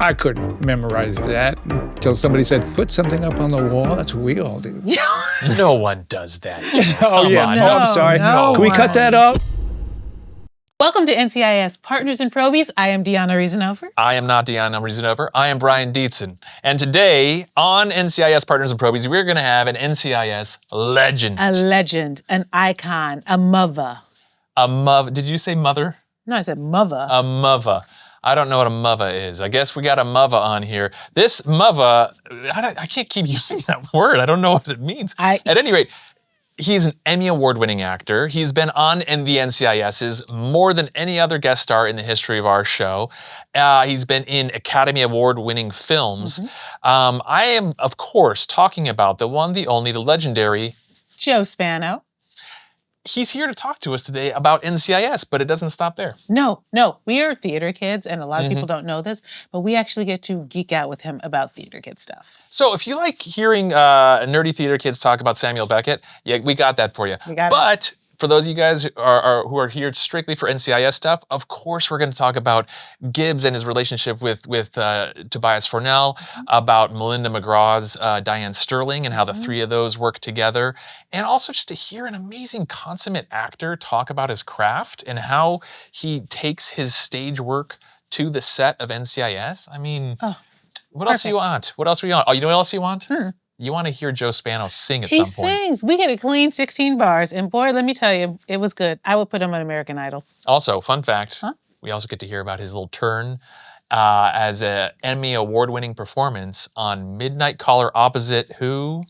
I couldn't memorize that until somebody said, put something up on the wall. That's what we all do. No one does that. Oh, yeah. on. No, I'm sorry. Can we cut that off? Welcome to NCIS Partners and Probies. I am Diona Reasonover. I am not Diona, I'm Reasonover. I am Brian Dietzen. And today on NCIS Partners and Probies, we're going to have an NCIS legend. A legend, an icon, a mother. A mother. Did you say mother? No, I said mother. A mother. I don't know what a mother is. I guess we got a mother on here. This mother, I can't keep using that word. I don't know what it means. At any rate, he's an Emmy Award-winning actor. He's been on in the NCISs more than any other guest star in the history of our show. He's been in Academy Award-winning films. I am, of course, talking about the one, the only, the legendary Joe Spano. He's here to talk to us today about NCIS, but it doesn't stop there. No. We are theater kids, and a lot of people don't know this, but we actually get to geek out with him about theater kid stuff. So if you like hearing nerdy theater kids talk about Samuel Beckett, yeah, we got that for you. But for those of you guys who are here strictly for NCIS stuff, of course we're going to talk about Gibbs and his relationship with Tobias Fornell, about Melinda McGraw's Diane Sterling and how the three of those work together, and also just to hear an amazing consummate actor talk about his craft and how he takes his stage work to the set of NCIS. I mean, what else do you want? What else do you want? Oh, you know what else you want? You want to hear Joe Spano sing at some point. He sings. We get a clean 16 bars, and boy, let me tell you, it was good. I would put him on American Idol. Also, fun fact, we also get to hear about his little turn as an Emmy Award-winning performance on Midnight Caller opposite who?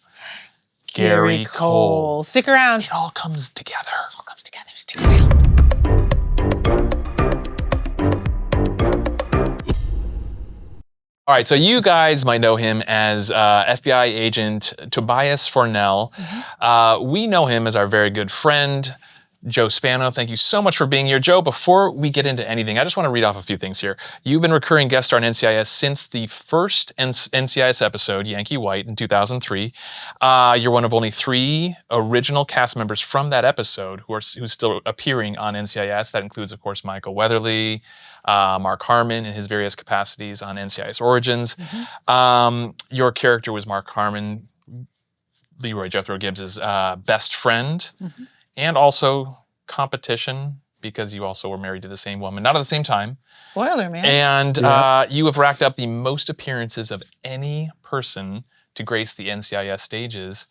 Gary Cole. Stick around. It all comes together. It all comes together. Stick around. All right, so you guys might know him as FBI agent Tobias Fornell. We know him as our very good friend, Joe Spano. Thank you so much for being here. Joe, before we get into anything, I just want to read off a few things here. You've been recurring guest star on NCIS since the first NCIS episode, Yankee White, in 2003. You're one of only 3 original cast members from that episode who's still appearing on NCIS. That includes, of course, Michael Weatherly, Mark Harmon in his various capacities on NCIS Origins. Your character was Mark Harmon, Leroy Jethro Gibbs' best friend, and also competition, because you also were married to the same woman, not at the same time. Spoiler, man. And you have racked up the most appearances of any person to grace the NCIS stages,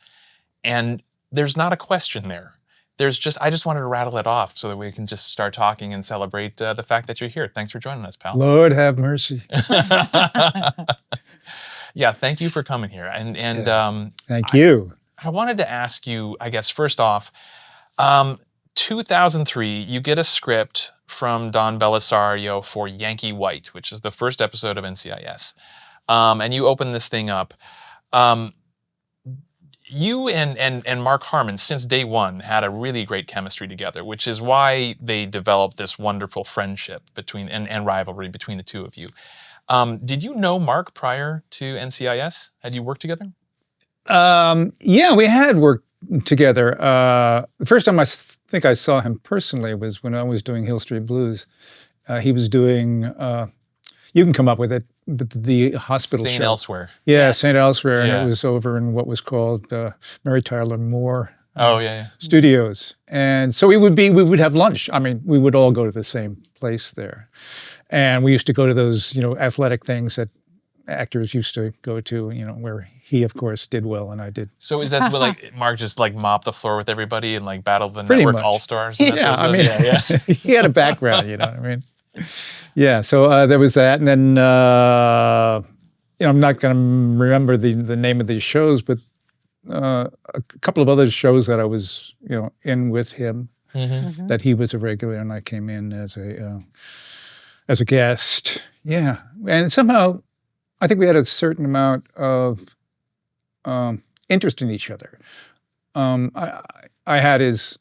and there's not a question there. I just wanted to rattle it off so that we can just start talking and celebrate the fact that you're here. Thanks for joining us, pal. Lord have mercy. Yeah, thank you for coming here. And thank you. I wanted to ask you, I guess, first off, 2003, you get a script from Don Belisario for Yankee White, which is the first episode of NCIS. And you open this thing up. You and Mark Harmon, since day one, had a really great chemistry together, which is why they developed this wonderful friendship and rivalry between the two of you. Did you know Mark prior to NCIS? Had you worked together? Yeah, we had worked together. The first time I think I saw him personally was when I was doing Hill Street Blues. He was doing, you can come up with it, but the hospital show. St. Elsewhere. Yeah, St. Elsewhere, and it was over in what was called Mary Tyler Moore Studios. And so we would have lunch. I mean, we would all go to the same place there. And we used to go to those, athletic things that actors used to go to, where he, of course, did well and I did. So is that what, Mark just mopped the floor with everybody and battled the network all-stars? Yeah, he had a background, you know what I mean? Yeah, so there was that. And then, I'm not going to remember the name of these shows, but a couple of other shows that I was, in with him, that he was a regular and I came in as a guest. Yeah, and somehow I think we had a certain amount of interest in each other. I had his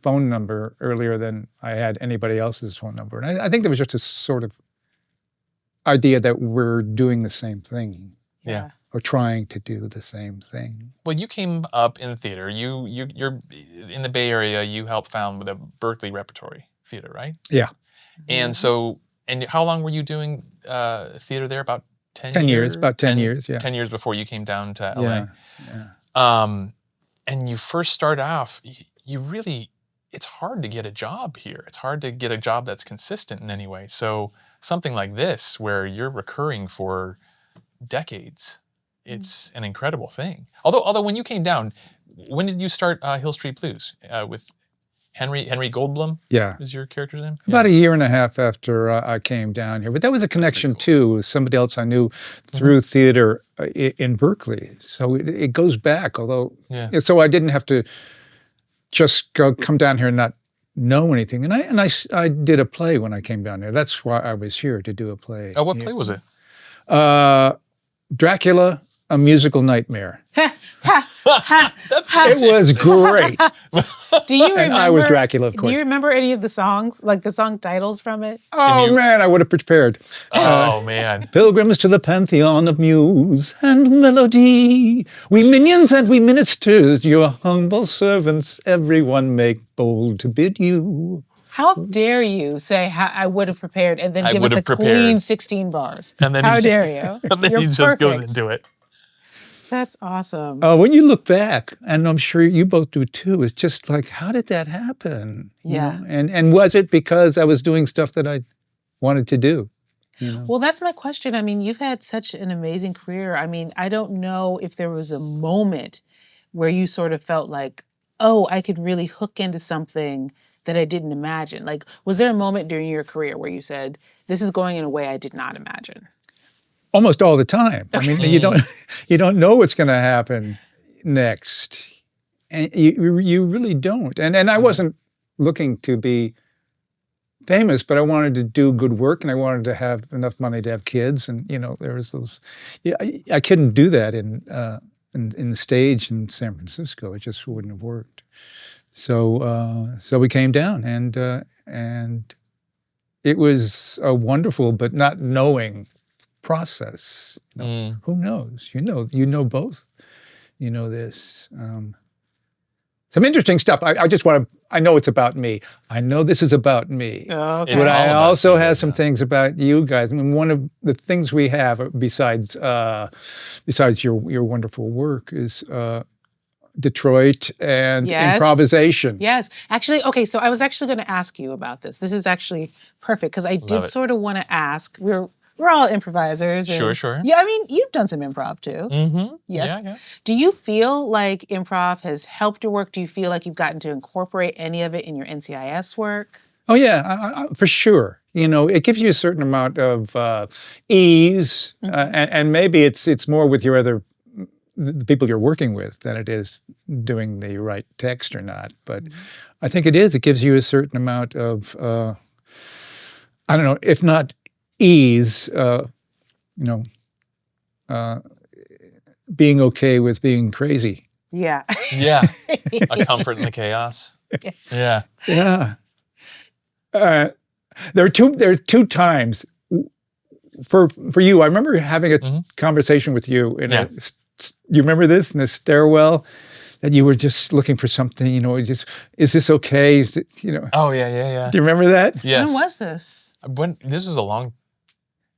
phone number earlier than I had anybody else's phone number, and I think there was just a sort of idea that we're doing the same thing. Yeah. Or trying to do the same thing. Well, you came up in theater. You're in the Bay Area. You helped found the Berkeley Repertory Theater, right? Yeah. And so And how long were you doing theater there? About 10 years, about 10 years, yeah. 10 years before you came down to LA. Yeah, yeah. And you first started off, you really, it's hard to get a job here. It's hard to get a job that's consistent in any way. So something like this, where you're recurring for decades, it's an incredible thing. Although when you came down, when did you start Hill Street Blues with Henry Goldblum? Yeah. Is your character's name? About a year and a half after I came down here. But that was a connection, too, with somebody else I knew through theater in Berkeley. So it goes back, although, so I didn't have to just come down here and not know anything. And I did a play when I came down here. That's why I was here, to do a play. Oh, what play was it? Dracula, A Musical Nightmare. That's it was great. Do you remember? And I was Dracula, of course. Do you remember any of the songs, like the song titles from it? Oh, man, I would have prepared. Oh, man. Pilgrims to the pantheon of muse and melody. We minions and we ministers, your humble servants, everyone make bold to bid you. How dare you say I would have prepared and then give us a clean 16 bars? And then how dare you? And then You're he just perfect. goes into it. That's awesome. When you look back, and I'm sure you both do too, it's just like, how did that happen? Yeah. You know? And was it because I was doing stuff that I wanted to do? You know? Well, that's my question. I mean, you've had such an amazing career. I mean, I don't know if there was a moment where you sort of felt like, oh, I could really hook into something that I didn't imagine. Like, was there a moment during your career where you said, this is going in a way I did not imagine? Almost all the time. I mean, you don't know what's going to happen next, and you really don't. And I wasn't looking to be famous, but I wanted to do good work, and I wanted to have enough money to have kids. And there was those. Yeah, I couldn't do that in the stage in San Francisco. It just wouldn't have worked. So we came down, and it was a wonderful, but not knowing process. Who knows? You know both. You know this. Some interesting stuff. I just want to. I know it's about me. I know this is about me. Oh, okay. But I also have some things about you guys. I mean, one of the things we have besides your wonderful work is Detroit and improvisation. Yes. Actually, okay, so I was actually going to ask you about this. This is actually perfect because I did sort of want to ask. We're all improvisers. And, Sure. Yeah, I mean, you've done some improv too. Mm-hmm. Yes. Yeah. Do you feel like improv has helped your work? Do you feel like you've gotten to incorporate any of it in your NCIS work? Oh yeah, for sure. It gives you a certain amount of ease, and maybe it's more with the people you're working with than it is doing the right text or not. But I think it is. It gives you a certain amount of, I don't know, if not ease, being okay with being crazy. Yeah. Yeah. A comfort in the chaos. Yeah. Yeah. There are two times for you. I remember having a conversation with you you remember this in the stairwell that you were just looking for something, is this okay? Is it, Oh yeah. Do you remember that? Yes. When was this? This is a long.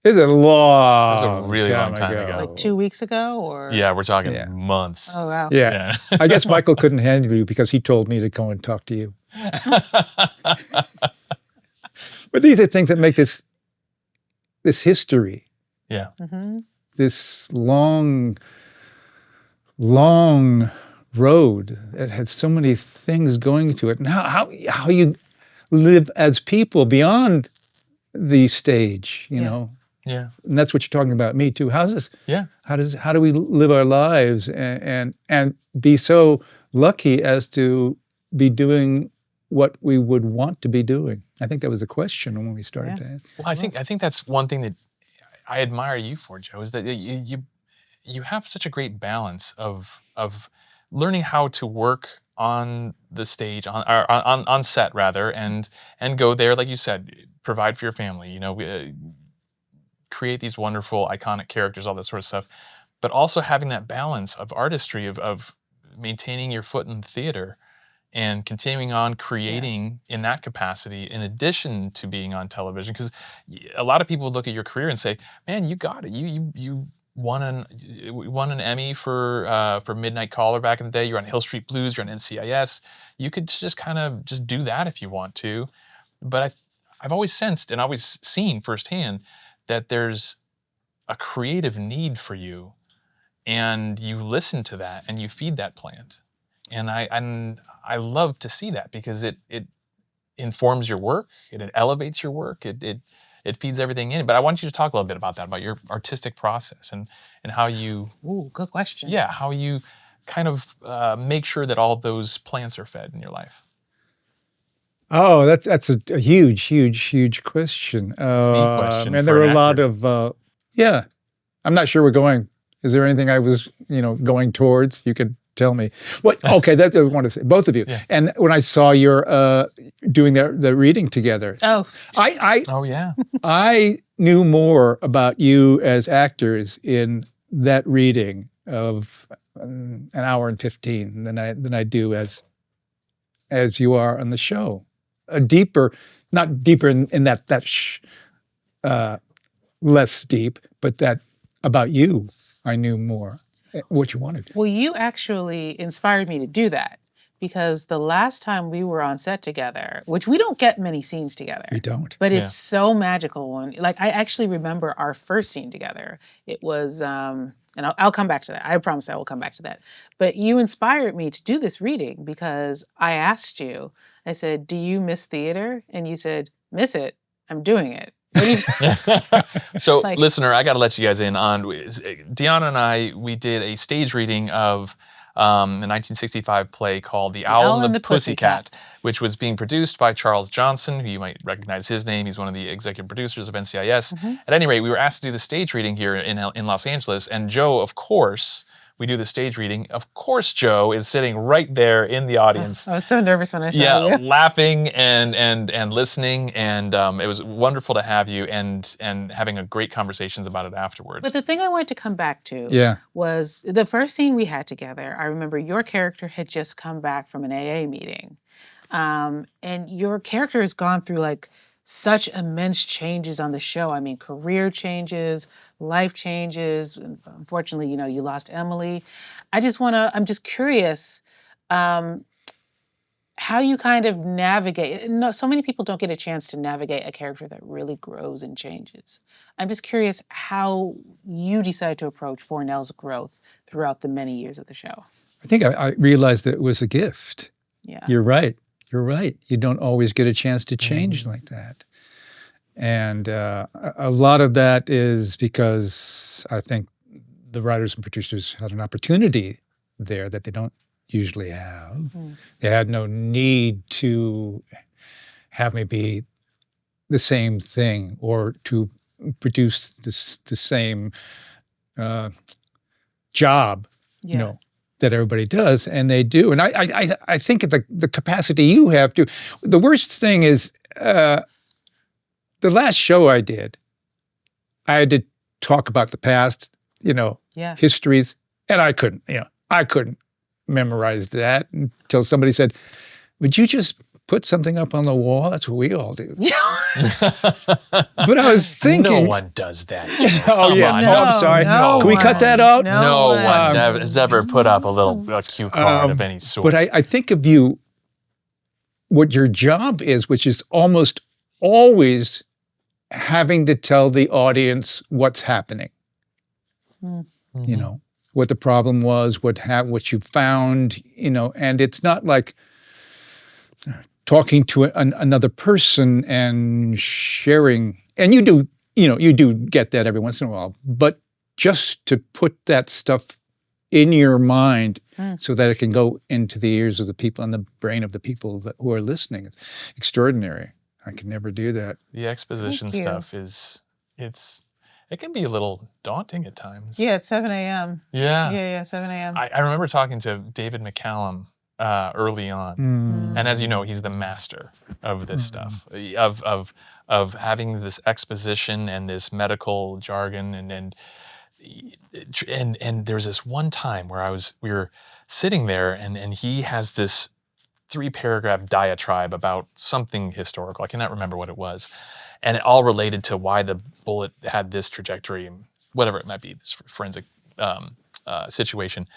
It was a really long time ago. Like 2 weeks ago, or? Yeah, we're talking months. Oh wow. Yeah. I guess Michael couldn't handle you because he told me to go and talk to you. But these are things that make this history. Yeah. Mm-hmm. This long road that had so many things going to it, and how you live as people beyond the stage, you know. Yeah. And that's what you're talking about me too. How's this? Yeah. How do we live our lives and be so lucky as to be doing what we would want to be doing? I think that was the question when we started to ask. Well, I think that's one thing that I admire you for, Joe, is that you have such a great balance of learning how to work on the stage, on set rather, and go there, like you said, provide for your family, create these wonderful, iconic characters, all that sort of stuff, but also having that balance of artistry of maintaining your foot in theater and continuing on creating in that capacity in addition to being on television. Because a lot of people look at your career and say, man, you got it. You won an Emmy for Midnight Caller back in the day. You're on Hill Street Blues, you're on NCIS. You could just kind of just do that if you want to. But I've always sensed and always seen firsthand that there's a creative need for you, and you listen to that and you feed that plant. And I love to see that, because it informs your work, it elevates your work, it feeds everything in. But I want you to talk a little bit about that, about your artistic process and how you, Ooh, good question. yeah, how you kind of make sure that all those plants are fed in your life. Oh, that's a huge question. question And for there were an a lot actor. of, yeah, I'm not sure we're going. Is there anything I was, going towards? You could tell me. What? Okay, that I want to say, both of you. Yeah. And when I saw your doing the reading together, Oh, Oh yeah. I knew more about you as actors in that reading of an hour and 15 than I do as you are on the show. A deeper, not deeper in that less deep, but that about you, I knew more what you wanted. well, you actually inspired me to do that, because the last time we were on set together, which we don't get many scenes together. We don't. But Yeah. it's so magical when, like, I actually remember our first scene together. It was, and I'll come back to that. I promise I will come back to that. But you inspired me to do this reading because I asked you, I said, do you miss theater? And you said, miss it, I'm doing it. What do you So, Like- listener, I got to let you guys in on Diona and we did a stage reading of the 1965 play called The Owl and the Pussycat, which was being produced by Charles Johnson, who you might recognize his name. He's one of the executive producers of NCIS. At any rate, we were asked to do the stage reading here in Los Angeles, and Joe, of course, we do the stage reading. Of course, Joe is sitting right there in the audience. I was so nervous when I saw Yeah, you. laughing and listening, and it was wonderful to have you and having a great conversations about it afterwards. But the thing I wanted to come back to Yeah. was the first scene we had together. I remember your character had just come back from an AA meeting. And your character has gone through like such immense changes on the show. I mean, career changes, life changes. And unfortunately, you lost Emily. I'm just curious, how you kind of navigate. No, so many people don't get a chance to navigate a character that really grows and changes. I'm just curious how you decided to approach Fornell's growth throughout the many years of the show. I think I realized that it was a gift. Yeah. You're right. You don't always get a chance to change like that. And a lot of that is because I think the writers and producers had an opportunity there that they don't usually have. They had no need to have me be the same thing or to produce the same job, Yeah. that everybody does, and they do. And I think at the capacity you have to. The worst thing is the last show I did, I had to talk about the past, Yeah. histories, and I couldn't memorize that until somebody said, "Would you just put something up on the wall?" That's what we all do. But I was thinking, no one does that. oh Come yeah, on. no, I'm sorry. no Can we cut that one. out? No one one. has ever put up a cue card of any sort. But I think of you, what your job is, which is almost always having to tell the audience what's happening. Mhm. What the problem was, what you found, and it's not like talking to another person and sharing. And you do get that every once in a while, but just to put that stuff in your mind so that it can go into the ears of the people and the brain of the people who are listening. It's extraordinary. I can never do that. The exposition Thank you. stuff it can be a little daunting at times. Yeah, at 7 a.m. Yeah. Yeah, 7 a.m. I remember talking to David McCallum early on. And as you know, he's the master of this stuff, of having this exposition and this medical jargon, and there's this one time where we were sitting there, and he has this 3-paragraph diatribe about something historical. I cannot remember what it was. And it all related to why the bullet had this trajectory, whatever it might be, this forensic situation.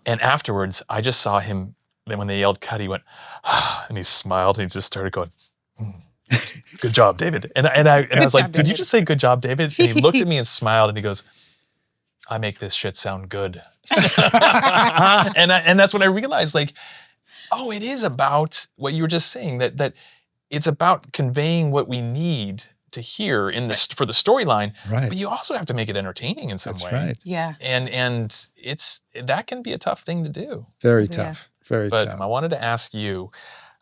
And afterwards, I just saw him, then when they yelled cut, he went, and he smiled and he just started going, good job, David. And I was like, did you just say good job, David? And he looked at me and smiled and he goes, I make this shit sound good. and that's when I realized, like, oh, it is about what you were just saying, that it's about conveying what we need to hear in this for the storyline, Right. but you also have to make it entertaining in some That's way. right. Yeah. And that can be a tough thing to do. Very Yeah. tough. Very But tough. I wanted to ask you,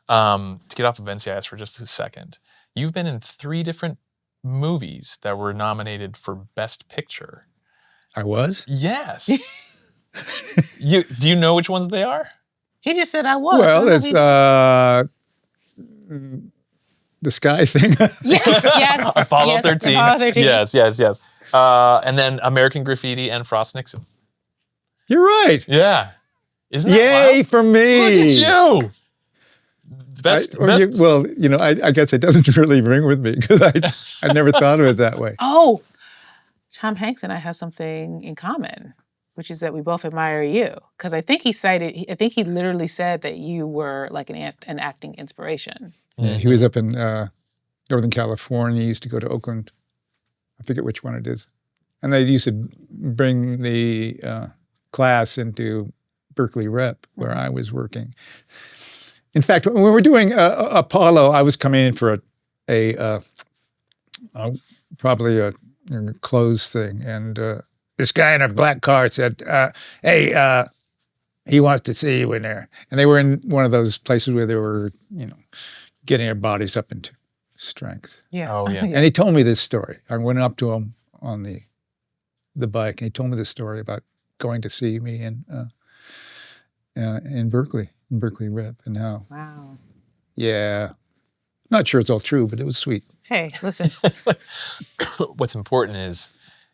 to get off of NCIS for just a second. You've been in 3 different movies that were nominated for Best Picture. I was? Yes. Do you know which ones they are? He just said I was. Well, I it's don't know the sky thing. yes. Apollo yes, 13. Apollo 13. Yes. And then American Graffiti and Frost Nixon. You're right. Yeah. Isn't that Yay wild? for me. Look at you. Best. Well, I guess it doesn't really ring with me because I never thought of it that way. Oh, Tom Hanks and I have something in common, which is that we both admire you. Because I think he literally said that you were like an acting inspiration. Yeah, he was up in Northern California. He used to go to Oakland. I forget which one it is. And they used to bring the class into Berkeley Rep, where I was working. In fact, when we were doing Apollo, I was coming in for probably a clothes thing. And this guy in a black car said, hey, he wants to see you in there. And they were in one of those places where they were, getting their bodies up into strength. Yeah. Oh, yeah. And he told me this story. I went up to him on the bike, and he told me this story about going to see me in Berkeley Rep, and how. Wow. Yeah, not sure it's all true, but it was sweet. Hey, listen. What's important is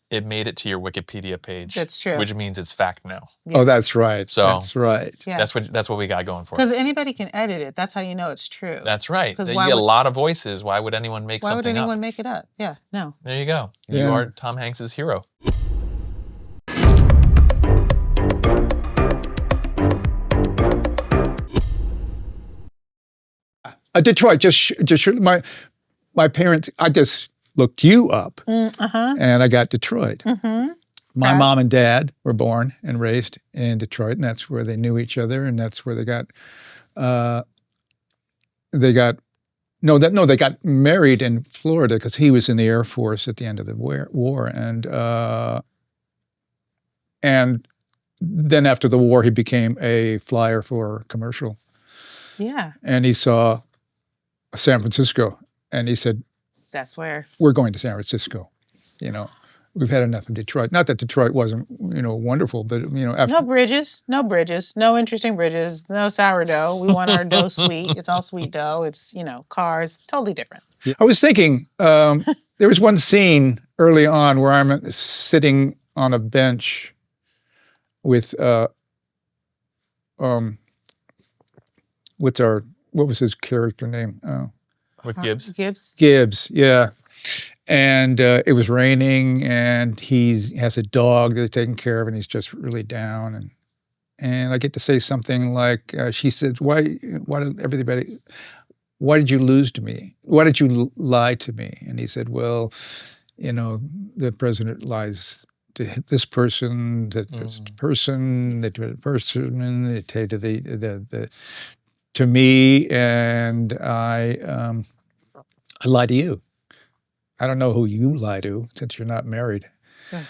it made it to your Wikipedia page. That's true. Which means it's fact now. Yeah. Oh, that's right. So- that's right. Yeah. That's what we got going for Because us. anybody can edit it. That's how you know it's true. That's right. 'Cause You why get a would- lot of voices. Why would anyone make Why would something anyone up? make it up? Yeah. No. There you go. You Yeah. are Tom Hanks's hero. Detroit. Just my parents. I just looked you up, and I got Detroit. Mm-hmm. My mom and dad were born and raised in Detroit, and that's where they knew each other, and that's where they got married in Florida because he was in the Air Force at the end of the war, and then after the war he became a flyer for commercial, Yeah. and he saw San Francisco, and he said, That's where. "We're going to San Francisco," We've had enough of Detroit. Not that Detroit wasn't, wonderful, but after No bridges, no interesting bridges, no sourdough. We want our dough sweet. It's all sweet dough. It's, cars, totally different. I was thinking, there was one scene early on where I'm sitting on a bench with what was his character name? With Gibbs. Gibbs, yeah. And it was raining, and he has a dog that he's taking care of, and he's just really down. And I get to say something like, she says, why did you lose to me? Why did you lie to me? And he said, well, the president lies to this person, that person, that person, to me, and I lie to you. I don't know who you lie to since you're not married. Yeah.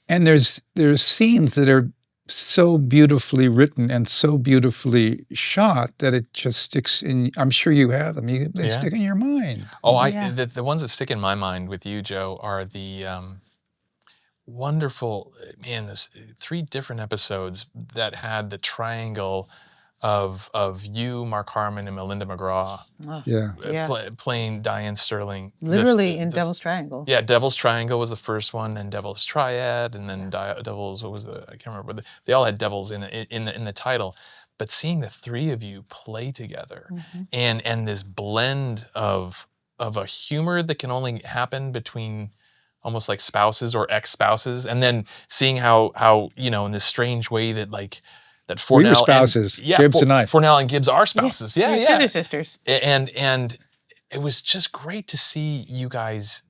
And there's scenes that are so beautifully written and so beautifully shot that it just sticks in. I'm sure you have them. They stick in your mind. Oh, Yeah. the ones that stick in my mind with you, Joe, are the wonderful, there's 3 different episodes that had the triangle of you, Mark Harmon, and Melinda McGraw Oh, Yeah. Yeah. playing Diane Sterling. literally in Devil's Triangle. Yeah, Devil's Triangle was the first one, then Devil's Triad, and then Devil's, what was I can't remember. But they all had devils in the title. but seeing the three of you play together Mhm. and this blend of a humor that can only happen between almost like spouses or ex-spouses, and then seeing how in this strange way that that We were Fornell and spouses, Gibbs and I. Fornell and Gibbs are spouses. Yeah, You're yeah. scissor sisters. And it was just great to see you guys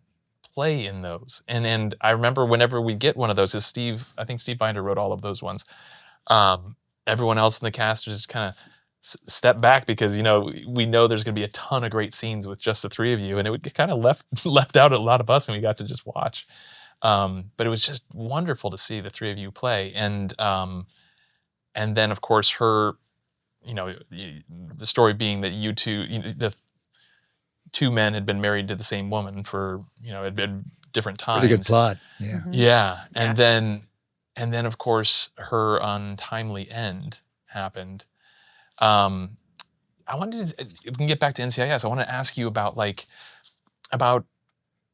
play in those. And I remember whenever we get one of those, I think Steve Binder wrote all of those ones. Everyone else in the cast just kind of step back because we know there's going to be a ton of great scenes with just the three of you, and it would get kind of left out a lot of us, and we got to just watch. But it was just wonderful to see the three of you play, and then of course her, the story being that you two, the two men had been married to the same woman for had been different times. Pretty good plot. Yeah. Mhm. Yeah, and then of course her untimely end happened. I wanted to, if we can get back to NCIS, I want to ask you about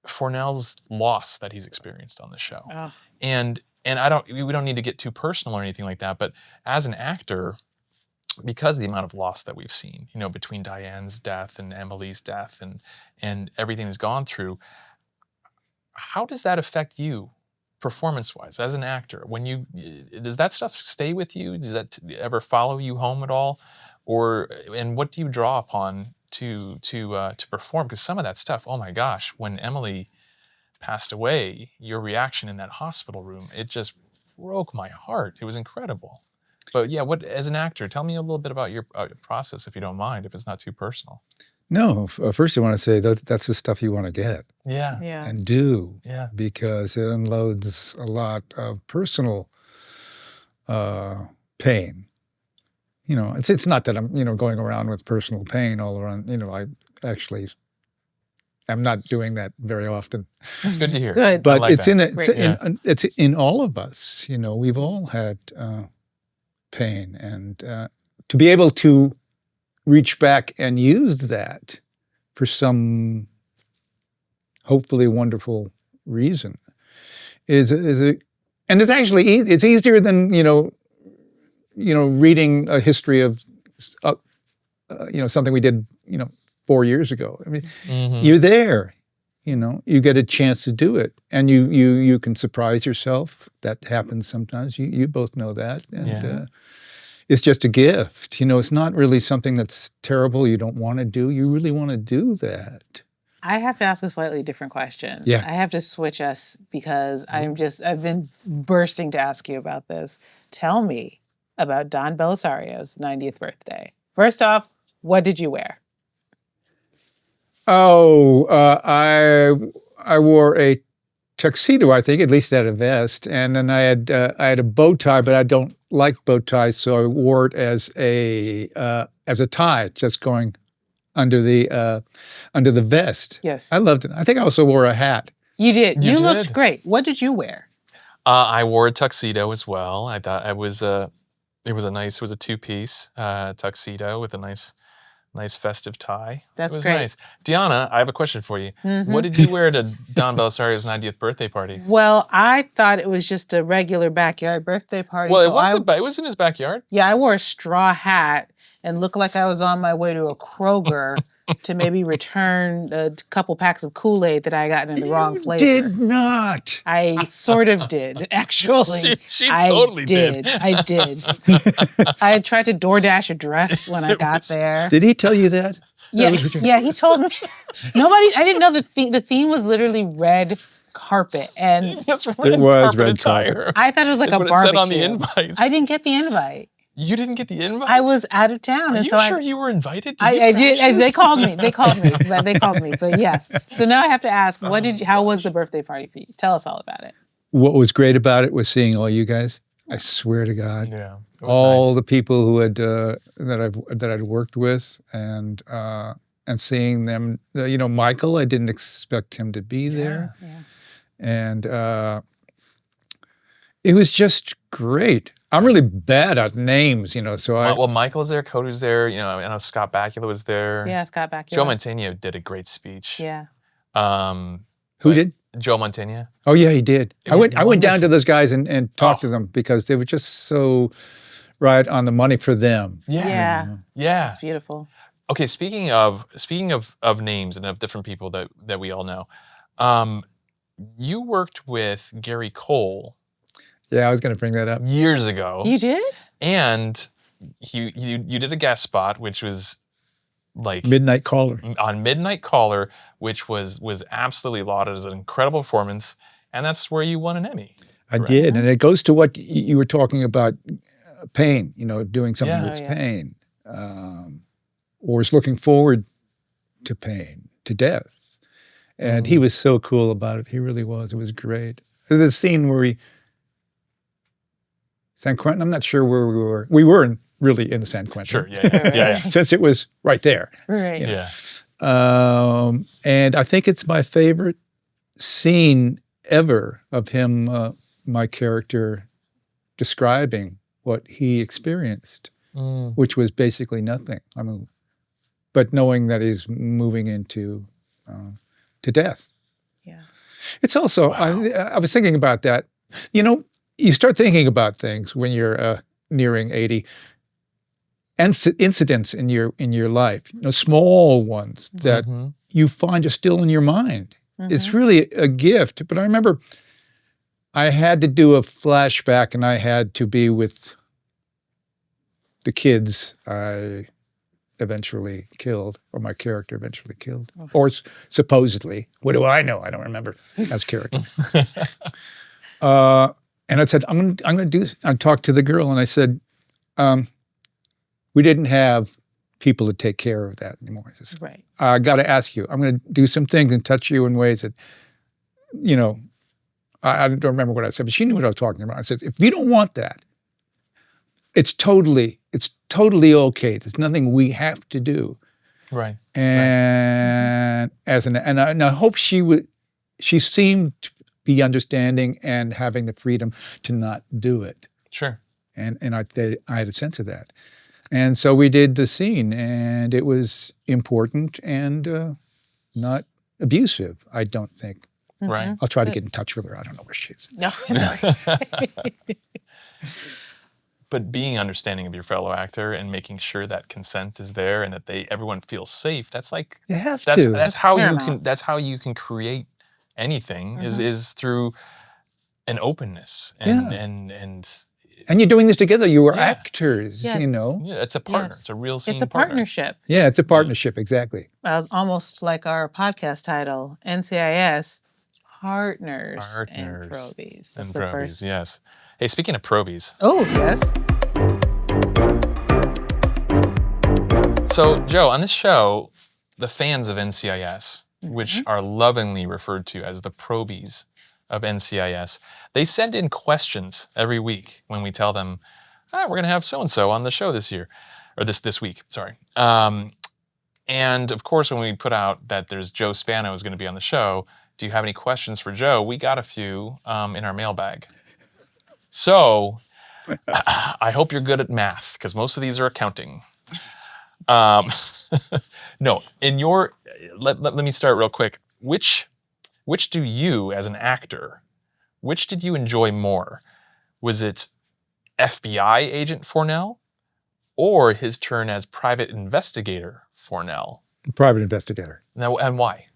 Fornell's loss that he's experienced on the show. Oh. And we don't need to get too personal or anything like that, but as an actor, because of the amount of loss that we've seen, between Diane's death and Emily's death and everything that's gone through, how does that affect you performance-wise as an actor? Does that stuff stay with you? Does that ever follow you home at all? And what do you draw upon to perform? Because some of that stuff, oh my gosh, when Emily passed away, your reaction in that hospital room, it just broke my heart. It was incredible. But yeah, as an actor, tell me a little bit about your process, if you don't mind, if it's not too personal. No, first I want to say that's the stuff you want to get Yeah. Yeah. and do, Yeah. because it unloads a lot of personal pain. It's not that I'm going around with personal pain all around. I actually am not doing that very often. It's good to hear. Good. But like it's that. it's in all of us. We've all had pain, and to be able to reach back and use that for some hopefully wonderful reason is and it's actually it's easier than reading a history of something we did 4 years ago. I mean, Mhm. you're there. You get a chance to do it, and you can surprise yourself. That happens sometimes. You both know that, and Yeah. it's just a gift. It's not really something that's terrible you don't want to do. You really want to do that. I have to ask a slightly different question. Yeah. I have to switch us because I've been bursting to ask you about this. Tell me about Don Belisario's 90th birthday. First off, what did you wear? Oh, I wore a tuxedo, I think, at least had a vest, and then I had a bow tie, but I don't like bow ties, so I wore it as a tie, just going under the vest. Yes. I loved it. I think I also wore a hat. You did. You You looked did. great. What did you wear? I wore a tuxedo as well. I thought it was a two-piece tuxedo with a nice festive tie. That's it was great. Nice. Diona, I have a question for you. Mhm. What did you wear to Don Belisario's 90th birthday party? Well, I thought it was just a regular backyard birthday party. Well, so it was in his backyard. I wore a straw hat and looked like I was on my way to a Kroger to maybe return a couple packs of Kool-Aid that I got in the wrong flavor. Did not. I sort of did, actually. She I totally did. I did. I had tried to DoorDash a dress when I got there. Did he tell you that? Yeah, was what you- yeah, he told me. I didn't know the theme was literally red carpet, and Yes, was carpet red attire. I thought it was like That's a what barbecue. it said on the invites. I didn't get the invite. You didn't get the invite? I was out of town, Are and you so sure you were invited? I you did. crash They this? called me. They called me. But yes. So now I have to ask, how was the birthday party for you? Tell us all about it. What was great about it was seeing all you guys. I swear to God. Yeah. It was All nice. the people who had that I'd worked with, and seeing them. Michael, I didn't expect him to be there, Yeah. and it was just great. I'm really bad at names, so Well, Michael was there, Cody was there, I know Scott Bakula was there. So yeah, Scott back. Joe Mantegna did a great speech. Yeah. who but- did? Joe Mantegna. Oh yeah, he did. It I was went down to wonderful. those guys and talked Oh. to them because they were just so right on the money for them. Yeah. You know? Yeah. It's beautiful. Okay, speaking of names and of different people that we all know, you worked with Gary Cole Yeah, I was going to bring that up. years ago, You did? and you did a guest spot, which was like Midnight Caller. on Midnight Caller, which was absolutely lauded as an incredible performance, and that's where you won an Emmy. I Correct. did, and it goes to what you were talking about, pain. You know, doing something Yeah. that's Oh, yeah. pain, or is looking forward to pain, to death. And he was so cool about it. He really was. It was great. There's a scene where San Quentin. I'm not sure where we were. We weren't really in San Quentin. Sure. Yeah. Since it was right there. Right. Yeah. And I think it's my favorite scene ever of him, my character, describing what he experienced, which was basically nothing. I mean, but knowing that he's moving into to death. Yeah. It's also, Wow. I was thinking about that. You know, you start thinking about things when you're nearing 80. Incidents in your life, you know, small ones that you find are still in your mind. It's really a gift. But I remember I had to do a flashback, and I had to be with the kids I eventually killed, or my character eventually killed, or supposedly. What do I know? I don't remember as character. And I said, I'm gonna do this. I talked to the girl, and I said, we didn't have people to take care of that anymore. I said, Right. I got to ask you. I'm going to do some things and touch you in ways that, you know, I don't remember what I said, but she knew what I was talking about. I said, if you don't want that, it's totally okay. There's nothing we have to do. Right. And and I hope she seemed to be understanding and having the freedom to not do it. Sure. And I had a sense of that. And so we did the scene, and it was important and not abusive, I don't think. Right. I'll try to get in touch with her. I don't know where she is. No, it's okay. But being understanding of your fellow actor and making sure that consent is there and that everyone feels safe, that's like You have that's to. that's how paramount. that's how you can create anything is through an openness And you're doing this together. You were Yeah. actors, Yes. you know. yeah, it's a partner. Yes. It's a real scene It's a partner. partnership. Yeah, it's a partnership, exactly. Well, it's almost like our podcast title, NCIS, Partners and Probies. That's And the Probies, first. yes. Hey, speaking of Probies, Oh, yes. so Joe, on this show, the fans of NCIS, which are lovingly referred to as the Probies of NCIS, they send in questions every week when we tell them, we're going to have so-and-so on the show this year, or this week, sorry. And of course, when we put out that there's Joe Spano is going to be on the show, do you have any questions for Joe? We got a few in our mailbag. So I hope you're good at math, because most of these are accounting. No, let me start real quick. Which do you, as an actor, which did you enjoy more? Was it FBI agent Fornell or his turn as private investigator Fornell? Private investigator. Now, and why?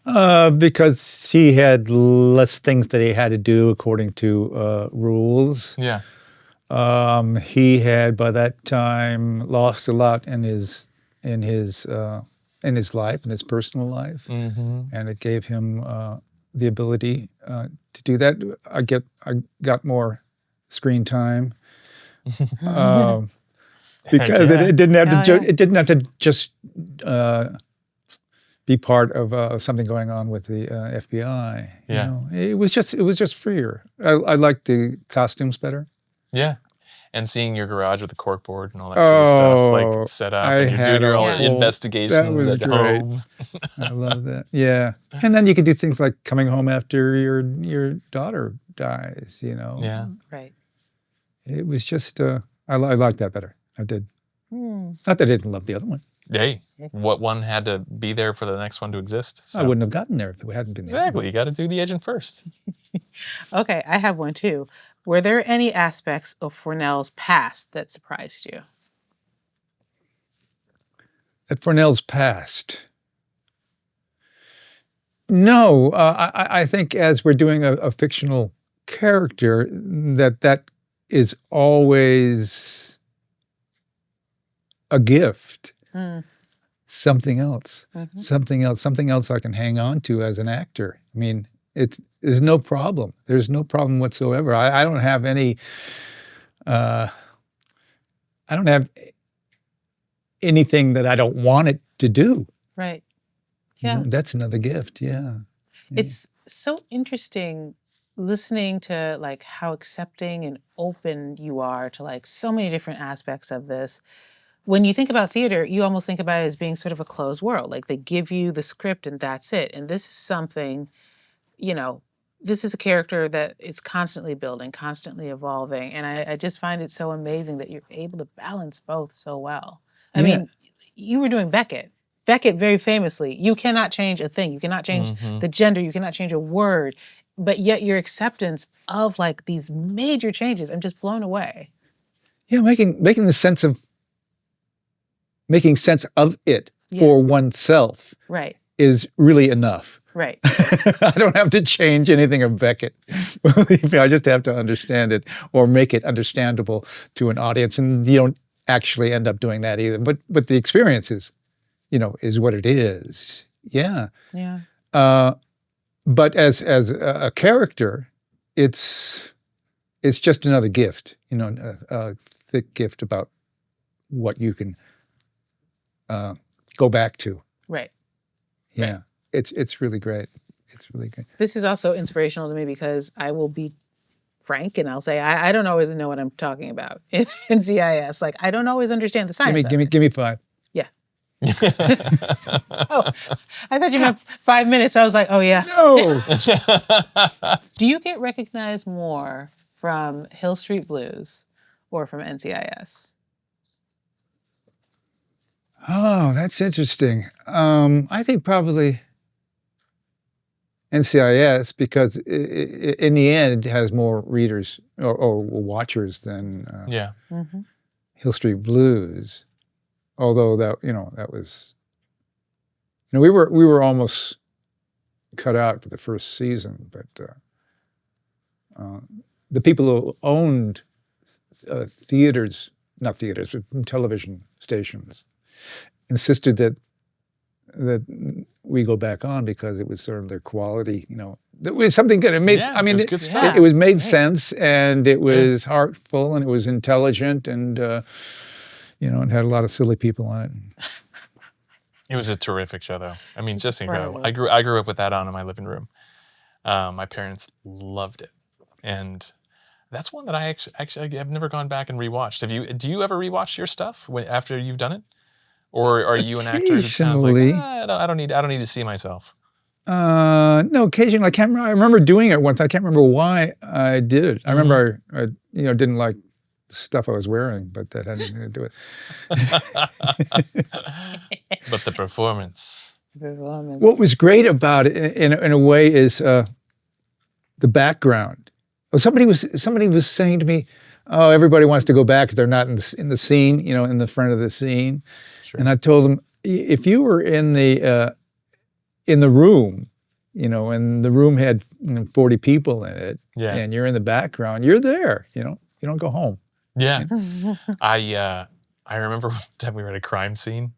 Oh. Because he had less things that he had to do according to rules. Yeah. He had by that time lost a lot in his life, in his personal life, and it gave him the ability to do that. I got more screen time because it didn't have to. It didn't have to just be part of something going on with the FBI. Yeah. You know? It was just freer. I liked the costumes better. Yeah. And seeing your garage with the corkboard and all that sort of stuff, like set up, and you're doing your own investigations at home. I love that. Yeah. And then you could do things like coming home after your daughter dies, you know. Yeah. Right. It was just, I liked that better. I did. Not that I didn't love the other one. Hey, what one had to be there for the next one to exist? So. I wouldn't have gotten there if it hadn't been there. Exactly. You got to do the agent first. Okay, I have one too. Were there any aspects of Fornell's past that surprised you? At Fornell's past. No, I think as we're doing a fictional character, that is always a gift. Mm. Something else, Mhm. something else I can hang on to as an actor. I mean, there's no problem. There's no problem whatsoever. I don't have any, I don't have anything that I don't want it to do. Right. You Yeah. know, that's another gift. Yeah. It's so interesting listening to like how accepting and open you are to like so many different aspects of this. When you think about theater, you almost think about it as being sort of a closed world. Like they give you the script and that's it. And this is something, you know, this is a character that is constantly building, constantly evolving. And I just find it so amazing that you're able to balance both so well. I Yeah. mean, you were doing Beckett. Beckett, very famously, you cannot change a thing. You cannot change the gender. You cannot change a word. But yet your acceptance of like these major changes, I'm just blown away. Yeah, making sense of it Yeah. for oneself Right, is really enough. right. I don't have to change anything of Beckett. Believe me, I just have to understand it or make it understandable to an audience. And you don't actually end up doing that either. But the experience is, you know, is what it is. Yeah. Yeah. But as a character, it's just another gift. You know, a thick gift about what you can go back to. Right. Yeah. Right. It's really great. It's really great. This is also inspirational to me because I will be frank and I'll say I don't always know what I'm talking about in NCIS. Like I don't always understand the science. Give me 5. Yeah. Oh, I thought you meant 5 minutes. I was like, oh yeah. No. Do you get recognized more from Hill Street Blues or from NCIS? Oh, that's interesting. I think probably NCIS because in the end it has more readers or watchers than Yeah. Mm-hmm. Hill Street Blues. Although that was, you know, we were almost cut out for the first season, but the people who owned not theaters, but television stations, insisted that we go back on because it was sort of their quality, you know. It was something good. It made, Yeah, I mean, it was it, good stuff. it was made Right. sense and it was heartful and it was intelligent and, you know, it had a lot of silly people on it. It was a terrific show, though. I mean, just incredible. incredible. I grew up with that on in my living room. My parents loved it, and that's one that I actually I've never gone back and rewatched. Do you ever rewatch your stuff after you've done it, or are you an actor who sounds like Occasionally. I don't need to see myself? No, occasionally I remember doing it once. I can't remember why I did it. I remember I you know, didn't like the stuff I was wearing, but that had nothing to do with it. But the performance. What was great about it in a way is the background. Well, somebody was saying to me, "Oh, everybody wants to go back if they're not in the scene, you know, in the front of the scene." Sure. And I told them, if you were in the room, you know, and the room had 40 people in it, Yeah. and you're in the background, you're there, you know, you don't go home. Yeah. I remember one time we were at a crime scene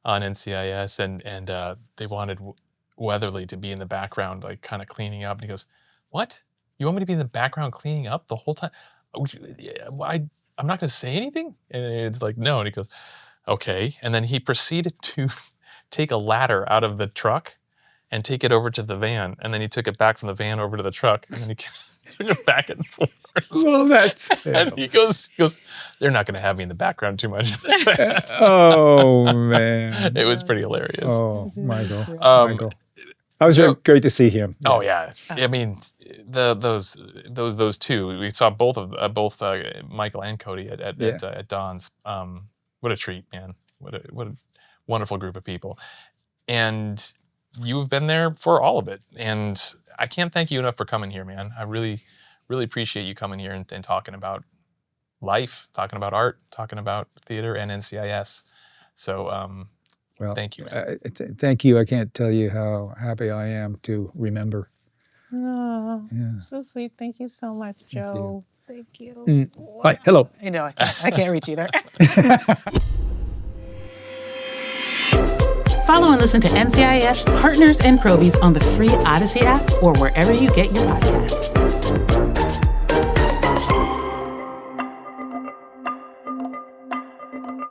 on NCIS and they wanted Weatherly to be in the background, like kind of cleaning up. And he goes, "What? You want me to be in the background cleaning up the whole time? I'm not going to say anything?" And it's like, "No." And he goes, "Okay." And then he proceeded to take a ladder out of the truck and take it over to the van. And then he took it back from the van over to the truck. And then he took it back and forth. Well, that's And he goes, "They're not going to have me in the background too much." oh man. It was pretty hilarious. Oh, Michael. Um, Michael. That was great to see him. Oh yeah, I mean those two. We saw both Michael and Cody at Don's. What a treat, man! What a wonderful group of people, and you've been there for all of it. And I can't thank you enough for coming here, man. I really, really appreciate you coming here and talking about life, talking about art, talking about theater and NCIS. So Well, thank you, man. Thank you. I can't tell you how happy I am to remember. Oh, Yeah. so sweet. Thank you so much, Joe. Thank you. Hi, hello. I know I can't reach either. Follow and listen to NCIS Partners and Probies on the free Odyssey app or wherever you get your podcasts.